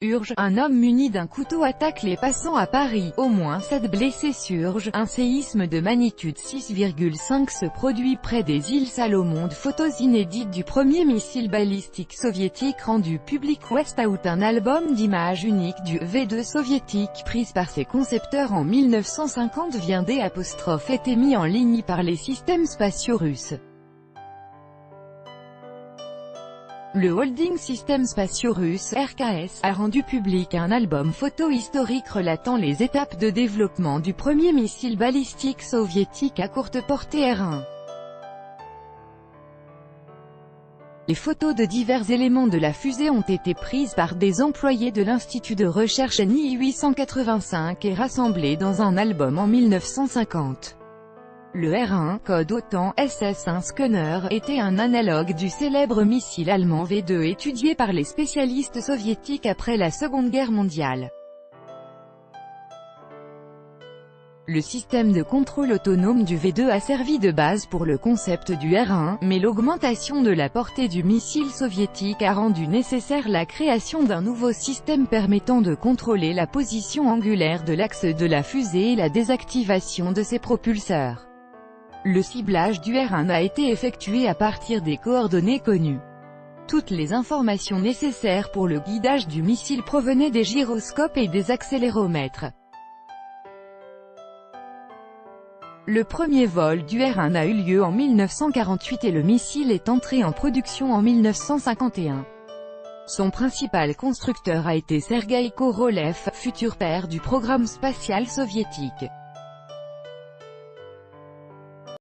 Urge, un homme muni d'un couteau attaque les passants à Paris, au moins 7 blessés surge, un séisme de magnitude 6,5 se produit près des îles Salomon. Photos inédites du premier missile balistique soviétique rendu public. Westwood, un album d'images uniques du V2 soviétique prise par ses concepteurs en 1950 vient été mis en ligne par les systèmes spatiaux russes. Le Holding System Spatiaux Russe, RKS, a rendu public un album photo historique relatant les étapes de développement du premier missile balistique soviétique à courte portée R1. Les photos de divers éléments de la fusée ont été prises par des employés de l'Institut de recherche NI 885 et rassemblées dans un album en 1950. Le R1, code OTAN SS-1 Scunner, était un analogue du célèbre missile allemand V2 étudié par les spécialistes soviétiques après la Seconde Guerre mondiale. Le système de contrôle autonome du V2 a servi de base pour le concept du R1, mais l'augmentation de la portée du missile soviétique a rendu nécessaire la création d'un nouveau système permettant de contrôler la position angulaire de l'axe de la fusée et la désactivation de ses propulseurs. Le ciblage du R1 a été effectué à partir des coordonnées connues. Toutes les informations nécessaires pour le guidage du missile provenaient des gyroscopes et des accéléromètres. Le premier vol du R1 a eu lieu en 1948 et le missile est entré en production en 1951. Son principal constructeur a été Sergueï Korolev, futur père du programme spatial soviétique.